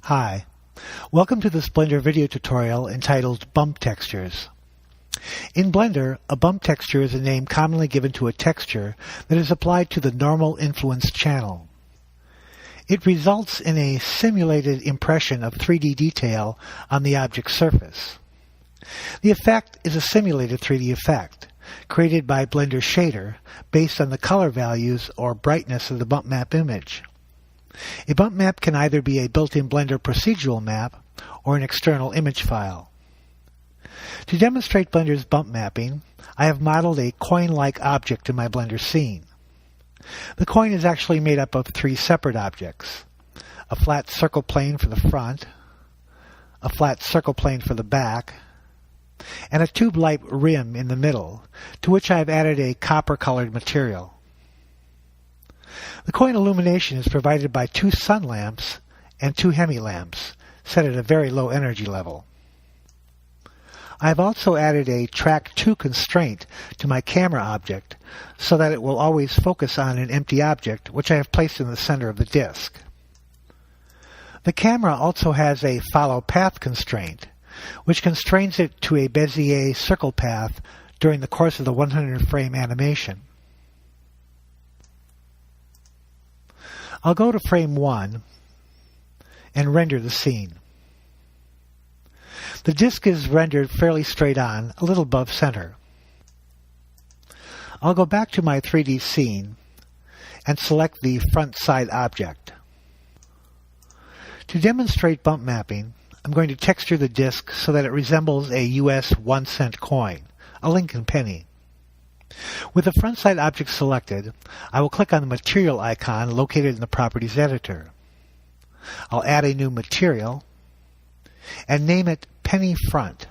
Hi, welcome to this Blender video tutorial entitled BumpTextures. In Blender, a bump texture is a name commonly given to a texture that is applied to the normal influence channel. It results in a simulated impression of 3D detail on the object's surface. The effect is a simulated 3D effect, created by Blender Shader based on the color values or brightness of the bump map image. A bump map can either be a built-in Blender procedural map or an external image file. To demonstrate Blender's bump mapping, I have modeled a coin-like object in my Blender scene. The coin is actually made up of three separate objects: a flat circle plane for the front, a flat circle plane for the back, and a tube-like rim in the middle, to which I have added a copper-colored material. The coin illumination is provided by two sun lamps and two hemi-lamps, set at a very low energy level. I have also added a Track 2 constraint to my camera object so that it will always focus on an empty object, which I have placed in the center of the disk. The camera also has a Follow Path constraint, which constrains it to a Bezier circle path during the course of the 100-frame animation. I'll go to frame 1 and render the scene. The disk is rendered fairly straight on, a little above center. I'll go back to my 3D scene and select the front side object. To demonstrate bump mapping, I'm going to texture the disk so that it resembles a US 1-cent coin, a Lincoln penny. With the front side object selected, I will click on the material icon located in the Properties Editor. I'll add a new material and name it Penny Front.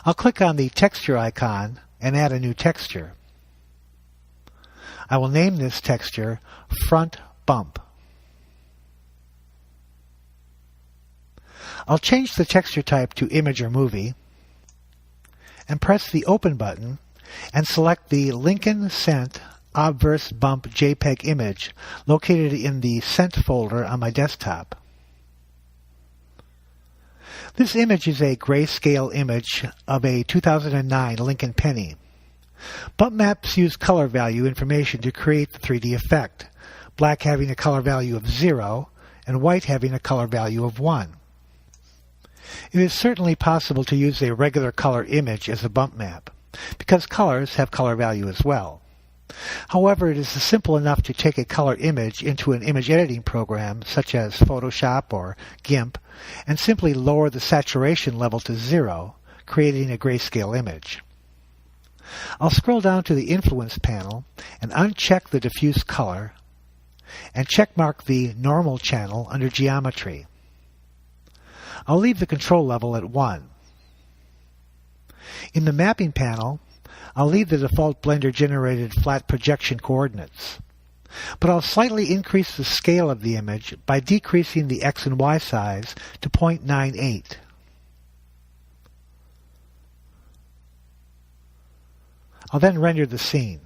I'll click on the texture icon and add a new texture. I will name this texture Front Bump. I'll change the texture type to Image or Movie and press the Open button and select the Lincoln Cent Obverse Bump JPEG image located in the Cent folder on my desktop. This image is a grayscale image of a 2009 Lincoln penny. Bump maps use color value information to create the 3D effect, black having a color value of 0 and white having a color value of 1. It is certainly possible to use a regular color image as a bump map, because colors have color value as well. However, it is simple enough to take a color image into an image editing program such as Photoshop or GIMP and simply lower the saturation level to 0, creating a grayscale image. I'll scroll down to the Influence panel and uncheck the diffuse color and checkmark the Normal channel under Geometry. I'll leave the control level at 1. In the Mapping panel, I'll leave the default Blender-generated flat projection coordinates, but I'll slightly increase the scale of the image by decreasing the X and Y size to 0.98. I'll then render the scene.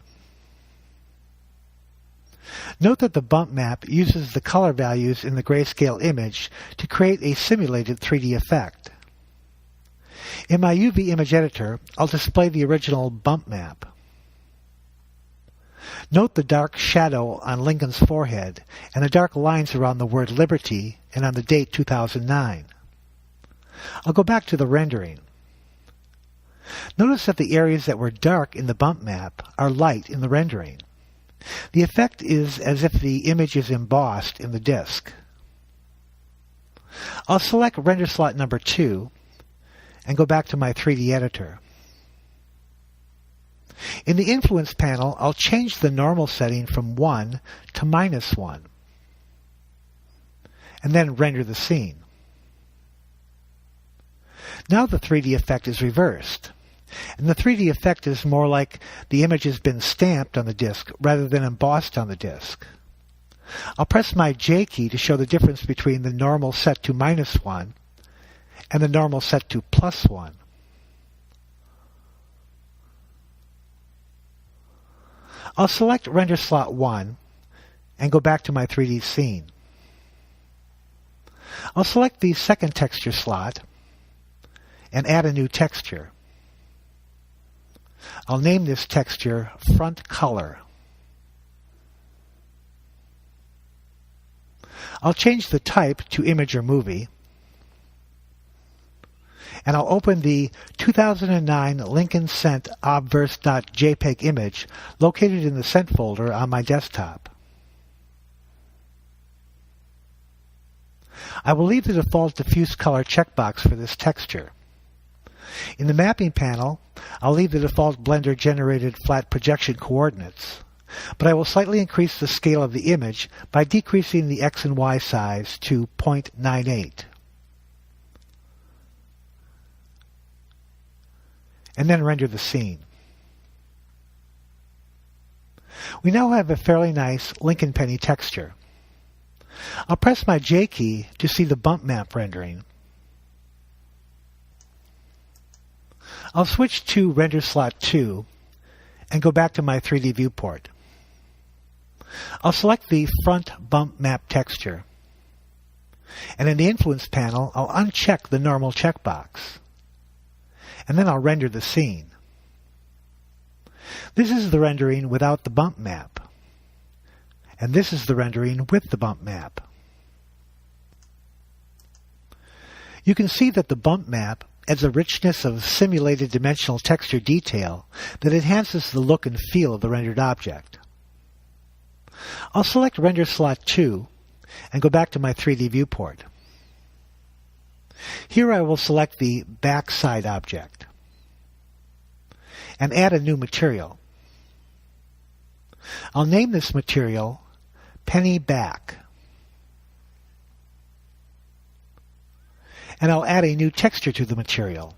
Note that the bump map uses the color values in the grayscale image to create a simulated 3D effect. In my UV image editor, I'll display the original bump map. Note the dark shadow on Lincoln's forehead and the dark lines around the word Liberty and on the date 2009. I'll go back to the rendering. Notice that the areas that were dark in the bump map are light in the rendering. The effect is as if the image is embossed in the disk. I'll select render slot number 2 and go back to my 3D editor. In the Influence panel, I'll change the normal setting from 1 to -1 and then render the scene. Now the 3D effect is reversed, and the 3D effect is more like the image has been stamped on the disk rather than embossed on the disk. I'll press my J key to show the difference between the normal set to -1 and the normal set to +1. I'll select Render Slot 1 and go back to my 3D scene. I'll select the second texture slot and add a new texture. I'll name this texture Front Color. I'll change the type to Image or Movie, and I'll open the 2009 Lincoln Sent obverse.jpg image located in the Sent folder on my desktop. I will leave the default diffuse color checkbox for this texture. In the mapping panel, I'll leave the default Blender generated flat projection coordinates, but I will slightly increase the scale of the image by decreasing the X and Y size to 0.98. And then render the scene. We now have a fairly nice Lincoln penny texture. I'll press my J key to see the bump map rendering. I'll switch to Render Slot 2 and go back to my 3D viewport. I'll select the front bump map texture. And in the Influence panel, I'll uncheck the normal checkbox. And then I'll render the scene. This is the rendering without the bump map. And this is the rendering with the bump map. You can see that the bump map adds a richness of simulated dimensional texture detail that enhances the look and feel of the rendered object. I'll select Render Slot 2 and go back to my 3D viewport. Here I will select the backside object and add a new material. I'll name this material Penny Back. And I'll add a new texture to the material.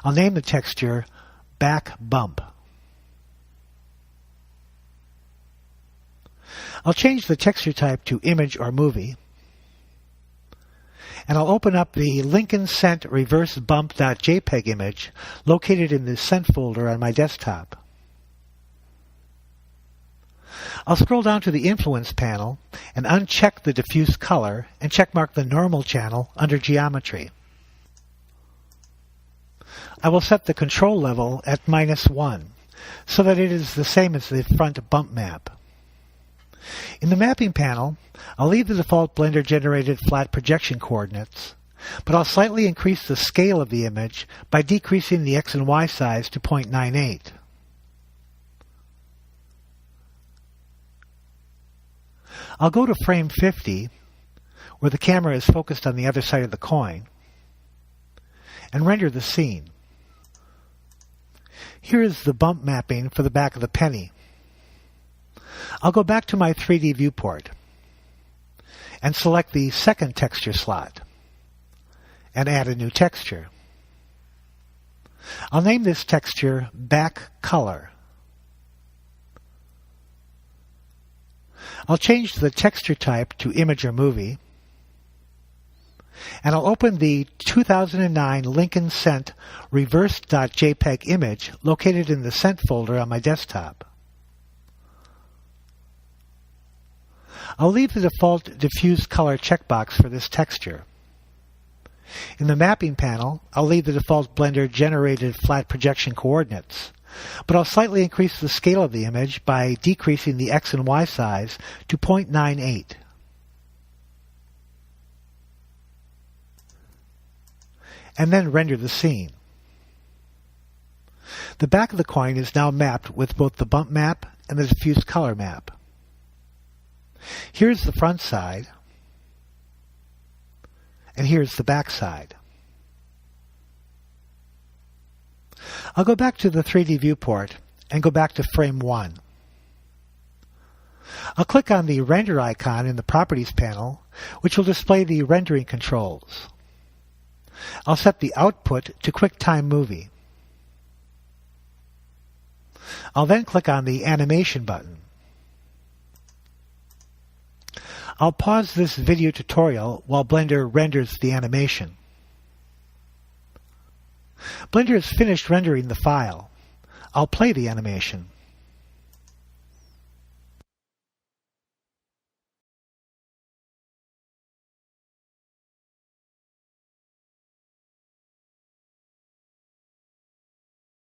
I'll name the texture Back Bump. I'll change the texture type to Image or Movie. And I'll open up the Lincoln Sent reverse bump.jpg image located in the Sent folder on my desktop. I'll scroll down to the Influence panel and uncheck the diffuse color and checkmark the normal channel under Geometry. I will set the control level at -1 so that it is the same as the front bump map. In the Mapping panel, I'll leave the default Blender generated flat projection coordinates, but I'll slightly increase the scale of the image by decreasing the X and Y size to 0.98. I'll go to frame 50, where the camera is focused on the other side of the coin, and render the scene. Here is the bump mapping for the back of the penny. I'll go back to my 3D viewport and select the second texture slot and add a new texture. I'll name this texture Back Color. I'll change the texture type to Image or Movie, and I'll open the 2009 Lincoln Sent reverse.jpg image located in the Sent folder on my desktop. I'll leave the default diffuse color checkbox for this texture. In the Mapping panel, I'll leave the default Blender generated flat projection coordinates, but I'll slightly increase the scale of the image by decreasing the X and Y size to 0.98. And then render the scene. The back of the coin is now mapped with both the bump map and the diffuse color map. Here's the front side, and here's the back side. I'll go back to the 3D viewport and go back to frame 1. I'll click on the render icon in the Properties panel, which will display the rendering controls. I'll set the output to QuickTime Movie. I'll then click on the Animation button. I'll pause this video tutorial while Blender renders the animation. Blender has finished rendering the file. I'll play the animation.